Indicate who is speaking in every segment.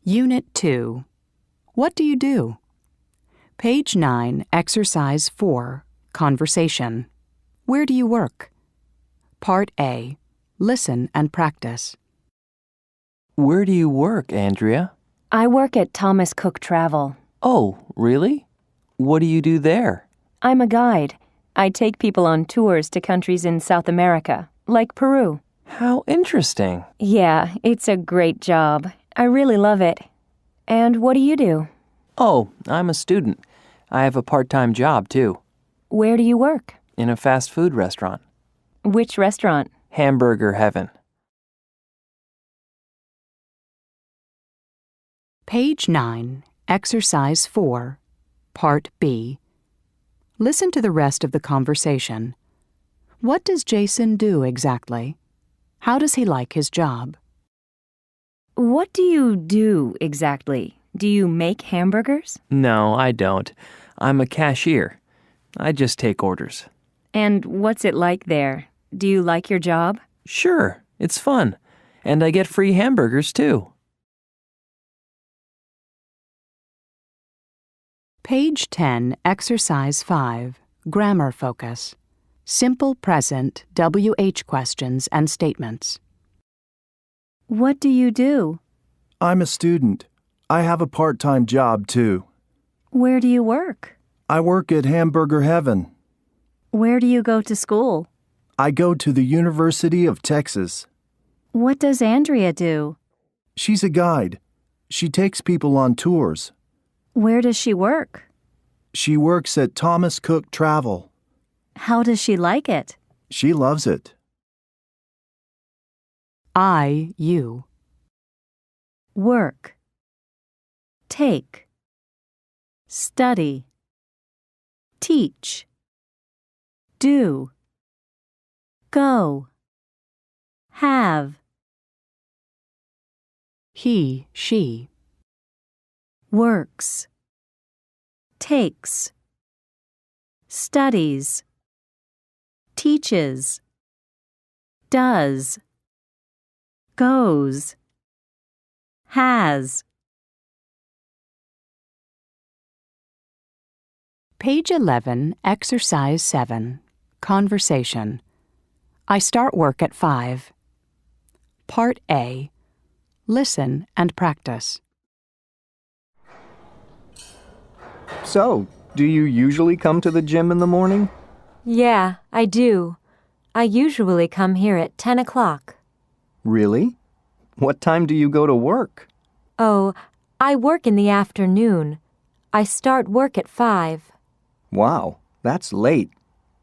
Speaker 1: Unit 2. What do you do? Page 9, Exercise 4, Conversation. Where do you work? Part A. Listen and practice.
Speaker 2: Where do you work, Andrea?
Speaker 3: I work at Thomas Cook Travel.
Speaker 2: Oh, really? What do you do there?
Speaker 3: I'm a guide. I take people on tours to countries in South America, like Peru.
Speaker 2: How interesting.
Speaker 3: Yeah, it's a great job. I really love it. And what do you do?
Speaker 2: Oh, I'm a student. I have a part-time job, too.
Speaker 3: Where do you work?
Speaker 2: In a fast food restaurant.
Speaker 3: Which restaurant?
Speaker 2: Hamburger Heaven.
Speaker 1: Page 9, Exercise 4, Part B. Listen to the rest of the conversation. What does Jason do exactly? How does he like his job?
Speaker 3: What do you do exactly? Do you make hamburgers?
Speaker 2: No, I don't. I'm a cashier. I just take orders.
Speaker 3: And what's it like there? Do you like your job?
Speaker 2: Sure, it's fun. And I get free hamburgers, too.
Speaker 1: Page 10, Exercise 5, Grammar Focus. Simple present WH questions and statements.
Speaker 3: What do you do?
Speaker 4: I'm a student. I have a part-time job, too.
Speaker 3: Where do you work?
Speaker 4: I work at Hamburger Heaven.
Speaker 3: Where do you go to school?
Speaker 4: I go to the University of Texas.
Speaker 3: What does Andrea do?
Speaker 4: She's a guide. She takes people on tours.
Speaker 3: Where does she work?
Speaker 4: She works at Thomas Cook Travel.
Speaker 3: How does she like it?
Speaker 4: She loves it.
Speaker 1: You.
Speaker 3: Work. Take. Study. Teach. Do. Go. Have.
Speaker 1: He, she.
Speaker 3: Works. Takes. Studies. Teaches. Does. Goes. Has.
Speaker 1: Page 11, Exercise 7, Conversation. I start work at 5. Part A. Listen and practice.
Speaker 5: So, do you usually come to the gym in the morning?
Speaker 6: Yeah, I do. I usually come here at 10 o'clock.
Speaker 5: Really? What time do you go to work?
Speaker 6: Oh, I work in the afternoon. I start work at 5.
Speaker 5: Wow, that's late.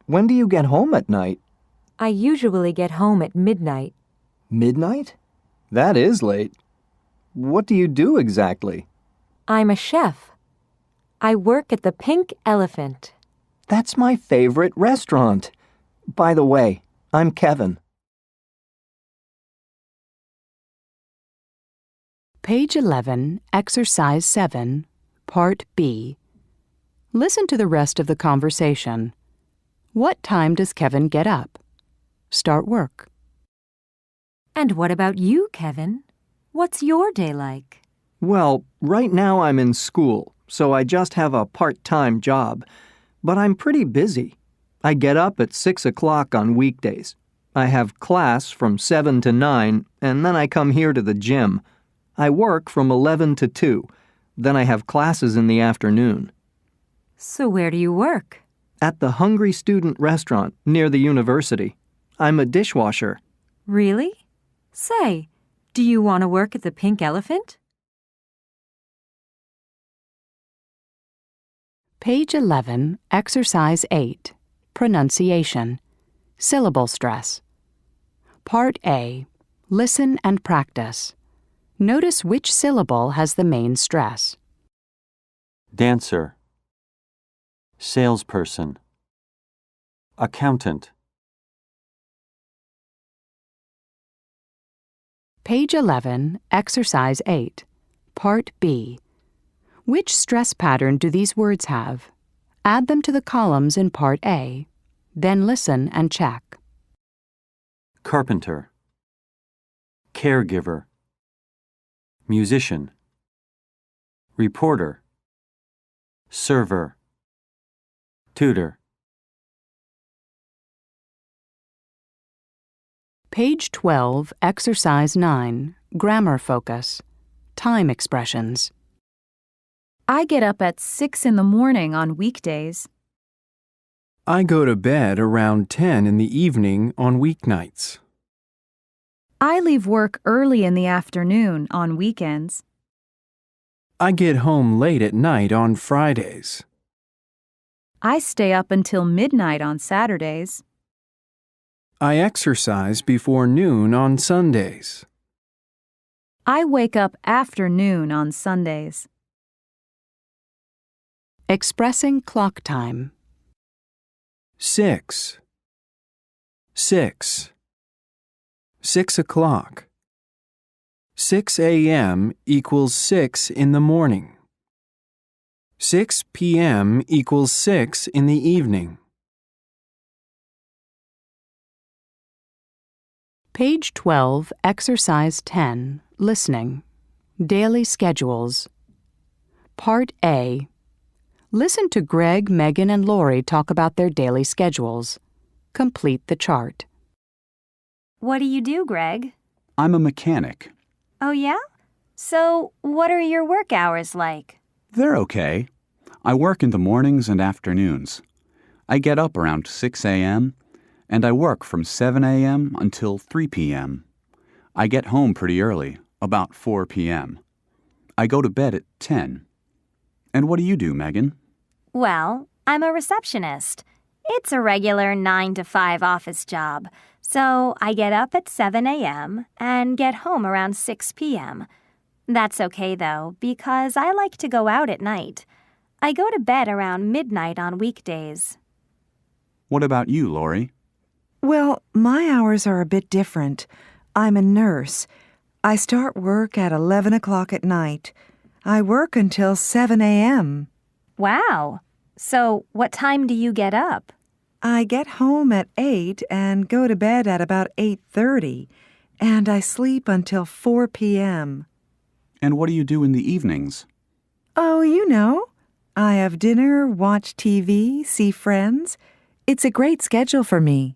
Speaker 5: When do you get home at night?
Speaker 6: I usually get home at midnight.
Speaker 5: Midnight? That is late. What do you do exactly?
Speaker 6: I'm a chef. I work at the Pink Elephant.
Speaker 5: That's my favorite restaurant. By the way, I'm Kevin.
Speaker 1: Page 11, Exercise 7, Part B. Listen to the rest of the conversation. What time does Kevin get up? Start work.
Speaker 6: And what about you, Kevin? What's your day like?
Speaker 5: Well, right now I'm in school, so I just have a part-time job. But I'm pretty busy. I get up at 6 o'clock on weekdays. I have class from 7 to 9, and then I come here to the gym. I work from 11 to 2. Then I have classes in the afternoon.
Speaker 6: So where do you work?
Speaker 5: At the Hungry Student Restaurant near the university. I'm a dishwasher.
Speaker 6: Really? Say, do you want to work at the Pink Elephant?
Speaker 1: Page 11, Exercise 8, Pronunciation. Syllable stress. Part A. Listen and practice. Notice which syllable has the main stress.
Speaker 7: Dancer, salesperson, accountant.
Speaker 1: Page 11, Exercise 8, Part B. Which stress pattern do these words have? Add them to the columns in Part A. Then listen and check.
Speaker 7: Carpenter, caregiver, musician. reporter, server, tutor.
Speaker 1: Page 12, Exercise 9, Grammar Focus, Time Expressions.
Speaker 8: I get up at 6 in the morning on weekdays.
Speaker 9: I go to bed around 10 in the evening on weeknights.
Speaker 8: I leave work early in the afternoon on weekends.
Speaker 9: I get home late at night on Fridays.
Speaker 8: I stay up until midnight on Saturdays.
Speaker 9: I exercise before noon on Sundays.
Speaker 8: I wake up after noon on Sundays.
Speaker 1: Expressing clock time.
Speaker 9: 6. 6. 6 o'clock. 6 a.m. equals 6 in the morning. 6 p.m. equals 6 in the evening.
Speaker 1: Page 12, Exercise 10, Listening, Daily Schedules. Part A. Listen to Greg, Megan, and Lori talk about their daily schedules. Complete the chart.
Speaker 3: What do you do, Greg?
Speaker 10: I'm a mechanic.
Speaker 3: Oh, yeah? So, what are your work hours like?
Speaker 10: They're okay. I work in the mornings and afternoons. I get up around 6 a.m., and I work from 7 a.m. until 3 p.m. I get home pretty early, about 4 p.m. I go to bed at 10. And what do you do, Megan?
Speaker 3: Well, I'm a receptionist. It's a regular 9 to 5 office job, so I get up at 7 a.m. and get home around 6 p.m. That's okay, though, because I like to go out at night. I go to bed around midnight on weekdays.
Speaker 10: What about you, Lori?
Speaker 11: Well, my hours are a bit different. I'm a nurse. I start work at 11 o'clock at night. I work until 7 a.m.
Speaker 3: Wow. So, what time do you get up?
Speaker 11: I get home at 8 and go to bed at about 8:30, and I sleep until 4 p.m.
Speaker 10: And what do you do in the evenings?
Speaker 11: Oh, you know. I have dinner, watch TV, see friends. It's a great schedule for me.